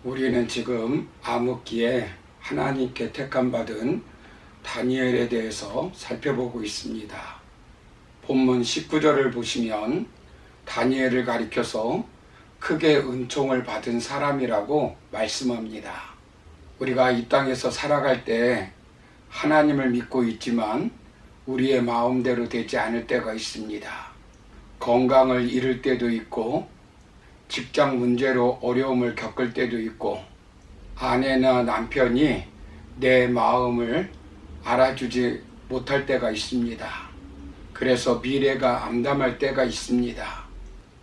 우리는 지금 암흑기에 하나님께 택함받은 다니엘에 대해서 살펴보고 있습니다. 본문 19절을 보시면 다니엘을 가리켜서 크게 은총을 받은 사람이라고 말씀합니다. 우리가 이 땅에서 살아갈 때 하나님을 믿고 있지만 우리의 마음대로 되지 않을 때가 있습니다. 건강을 잃을 때도 있고 직장 문제로 어려움을 겪을 때도 있고 아내나 남편이 내 마음을 알아주지 못할 때가 있습니다. 그래서 미래가 암담할 때가 있습니다.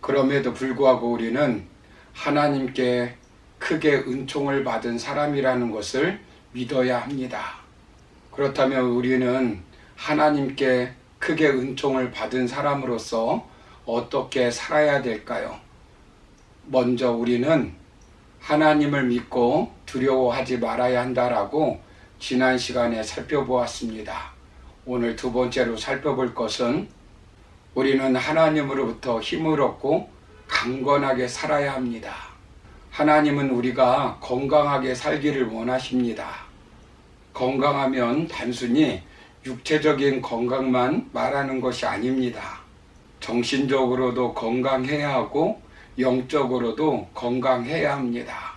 그럼에도 불구하고 우리는 하나님께 크게 은총을 받은 사람이라는 것을 믿어야 합니다. 그렇다면 우리는 하나님께 크게 은총을 받은 사람으로서 어떻게 살아야 될까요? 먼저 우리는 하나님을 믿고 두려워하지 말아야 한다라고 지난 시간에 살펴보았습니다. 오늘 두 번째로 살펴볼 것은 우리는 하나님으로부터 힘을 얻고 강건하게 살아야 합니다. 하나님은 우리가 건강하게 살기를 원하십니다. 건강하면 단순히 육체적인 건강만 말하는 것이 아닙니다. 정신적으로도 건강해야 하고 영적으로도 건강해야 합니다.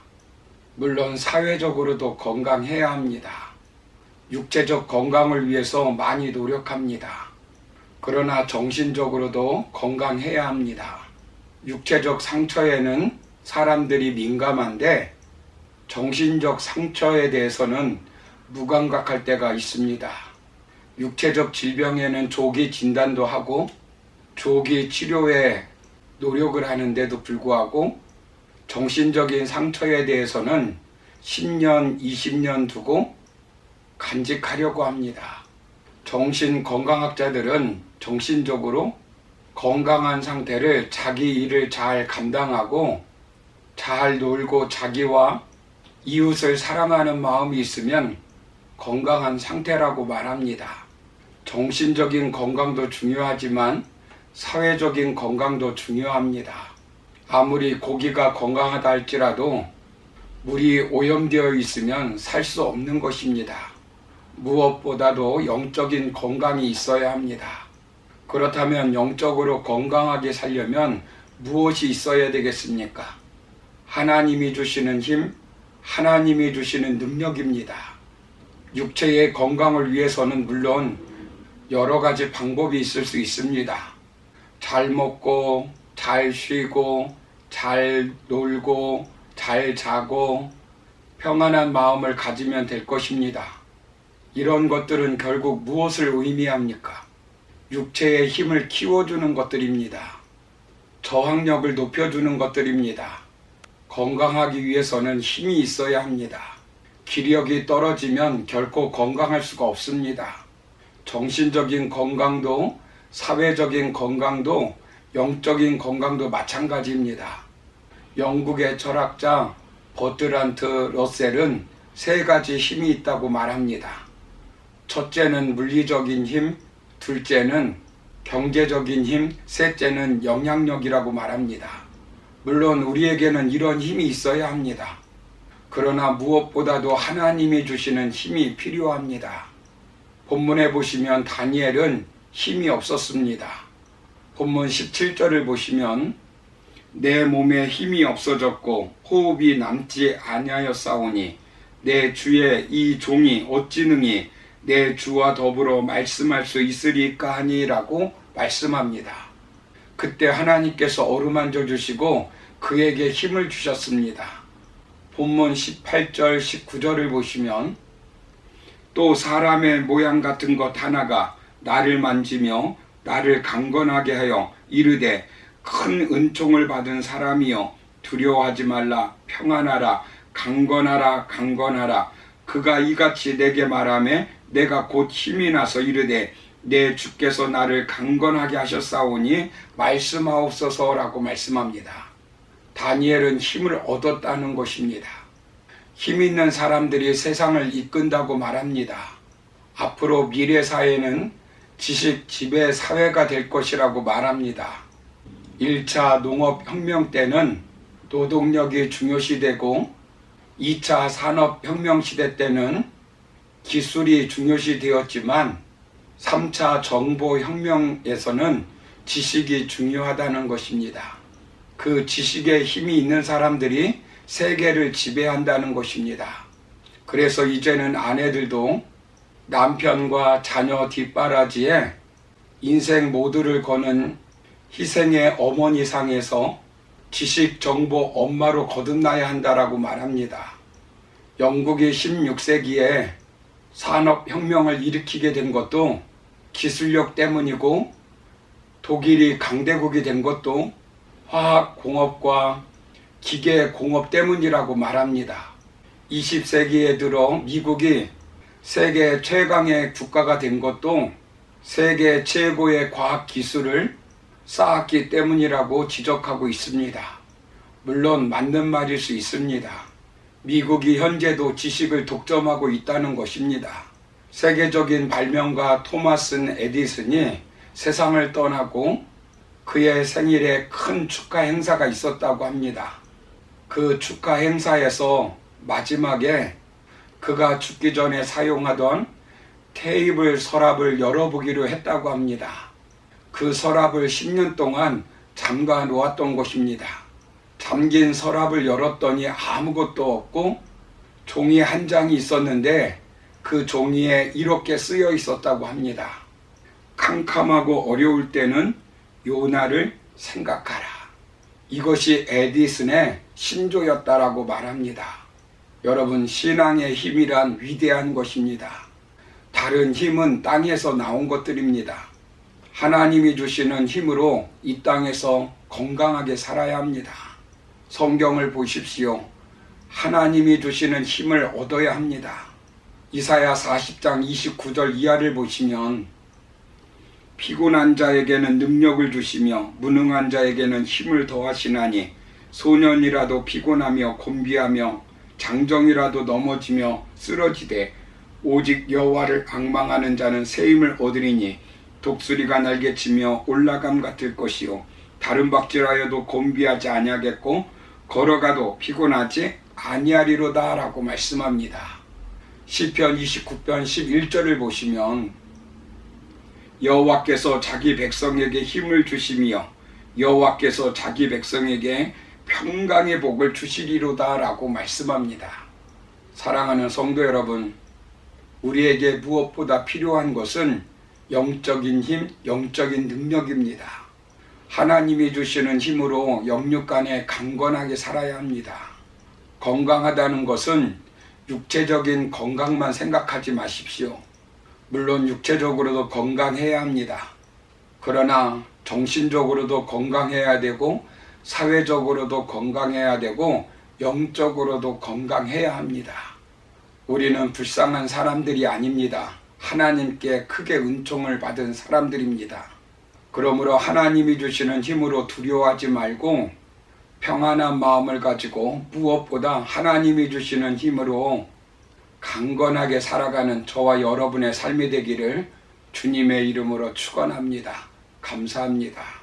물론 사회적으로도 건강해야 합니다. 육체적 건강을 위해서 많이 노력합니다. 그러나 정신적으로도 건강해야 합니다. 육체적 상처에는 사람들이 민감한데 정신적 상처에 대해서는 무감각할 때가 있습니다. 육체적 질병에는 조기 진단도 하고 조기 치료에 노력을 하는데도 불구하고 정신적인 상처에 대해서는 10년, 20년 두고 간직하려고 합니다. 정신건강학자들은 정신적으로 건강한 상태를 자기 일을 잘 감당하고 잘 놀고 자기와 이웃을 사랑하는 마음이 있으면 건강한 상태라고 말합니다. 정신적인 건강도 중요하지만 사회적인 건강도 중요합니다. 아무리 고기가 건강하다 할지라도 물이 오염되어 있으면 살 수 없는 것입니다. 무엇보다도 영적인 건강이 있어야 합니다. 그렇다면 영적으로 건강하게 살려면 무엇이 있어야 되겠습니까? 하나님이 주시는 힘, 하나님이 주시는 능력입니다. 육체의 건강을 위해서는 물론 여러 가지 방법이 있을 수 있습니다. 잘 먹고, 잘 쉬고, 잘 놀고, 잘 자고, 평안한 마음을 가지면 될 것입니다. 이런 것들은 결국 무엇을 의미합니까? 육체의 힘을 키워주는 것들입니다. 저항력을 높여주는 것들입니다. 건강하기 위해서는 힘이 있어야 합니다. 기력이 떨어지면 결코 건강할 수가 없습니다. 정신적인 건강도 사회적인 건강도 영적인 건강도 마찬가지입니다. 영국의 철학자 버트란트 러셀은 세 가지 힘이 있다고 말합니다. 첫째는 물리적인 힘, 둘째는 경제적인 힘, 셋째는 영향력이라고 말합니다. 물론 우리에게는 이런 힘이 있어야 합니다. 그러나 무엇보다도 하나님이 주시는 힘이 필요합니다. 본문에 보시면 다니엘은 힘이 없었습니다. 본문 17절을 보시면 내 몸에 힘이 없어졌고 호흡이 남지 아니하였사오니 내 주의 이 종이 어찌 능히 내 주와 더불어 말씀할 수 있으리까 하니라고 말씀합니다. 그때 하나님께서 어루만져 주시고 그에게 힘을 주셨습니다. 본문 18절 19절을 보시면 또 사람의 모양 같은 것 하나가 나를 만지며 나를 강건하게 하여 이르되 큰 은총을 받은 사람이여 두려워하지 말라 평안하라 강건하라 강건하라 그가 이같이 내게 말하매 내가 곧 힘이 나서 이르되 내 주께서 나를 강건하게 하셨사오니 말씀하옵소서라고 말씀합니다. 다니엘은 힘을 얻었다는 것입니다. 힘 있는 사람들이 세상을 이끈다고 말합니다. 앞으로 미래 사회는 지식 지배 사회가 될 것이라고 말합니다. 1차 농업혁명 때는 노동력이 중요시되고 2차 산업혁명 시대 때는 기술이 중요시 되었지만 3차 정보혁명에서는 지식이 중요하다는 것입니다. 그 지식에 힘이 있는 사람들이 세계를 지배한다는 것입니다. 그래서 이제는 아내들도 남편과 자녀 뒷바라지에 인생 모두를 거는 희생의 어머니상에서 지식 정보 엄마로 거듭나야 한다라고 말합니다. 영국이 16세기에 산업혁명을 일으키게 된 것도 기술력 때문이고 독일이 강대국이 된 것도 화학공업과 기계공업 때문이라고 말합니다. 20세기에 들어 미국이 세계 최강의 국가가 된 것도 세계 최고의 과학기술을 쌓았기 때문이라고 지적하고 있습니다. 물론 맞는 말일 수 있습니다. 미국이 현재도 지식을 독점하고 있다는 것입니다. 세계적인 발명가 토마스 에디슨이 세상을 떠나고 그의 생일에 큰 축하 행사가 있었다고 합니다. 그 축하 행사에서 마지막에 그가 죽기 전에 사용하던 테이블 서랍을 열어보기로 했다고 합니다. 그 서랍을 10년 동안 잠가 놓았던 것입니다. 잠긴 서랍을 열었더니 아무것도 없고 종이 한 장이 있었는데 그 종이에 이렇게 쓰여 있었다고 합니다. 캄캄하고 어려울 때는 요나를 생각하라. 이것이 에디슨의 신조였다라고 말합니다. 여러분, 신앙의 힘이란 위대한 것입니다. 다른 힘은 땅에서 나온 것들입니다. 하나님이 주시는 힘으로 이 땅에서 건강하게 살아야 합니다. 성경을 보십시오. 하나님이 주시는 힘을 얻어야 합니다. 이사야 40장 29절 이하를 보시면 피곤한 자에게는 능력을 주시며 무능한 자에게는 힘을 더하시나니 소년이라도 피곤하며 곤비하며 장정이라도 넘어지며 쓰러지되 오직 여호와를 앙망하는 자는 새 힘을 얻으리니 독수리가 날개치며 올라감 같을 것이요 다른 박질하여도 곤비하지 아니하겠고 걸어가도 피곤하지 아니하리로다 라고 말씀합니다. 시편 29편 11절을 보시면 여호와께서 자기 백성에게 힘을 주시며 여호와께서 자기 백성에게 평강의 복을 주시리로다 라고 말씀합니다. 사랑하는 성도 여러분, 우리에게 무엇보다 필요한 것은 영적인 힘, 영적인 능력입니다. 하나님이 주시는 힘으로 영육간에 강건하게 살아야 합니다. 건강하다는 것은 육체적인 건강만 생각하지 마십시오. 물론 육체적으로도 건강해야 합니다. 그러나 정신적으로도 건강해야 되고 사회적으로도 건강해야 되고 영적으로도 건강해야 합니다. 우리는 불쌍한 사람들이 아닙니다. 하나님께 크게 은총을 받은 사람들입니다. 그러므로 하나님이 주시는 힘으로 두려워하지 말고 평안한 마음을 가지고 무엇보다 하나님이 주시는 힘으로 강건하게 살아가는 저와 여러분의 삶이 되기를 주님의 이름으로 축원합니다. 감사합니다.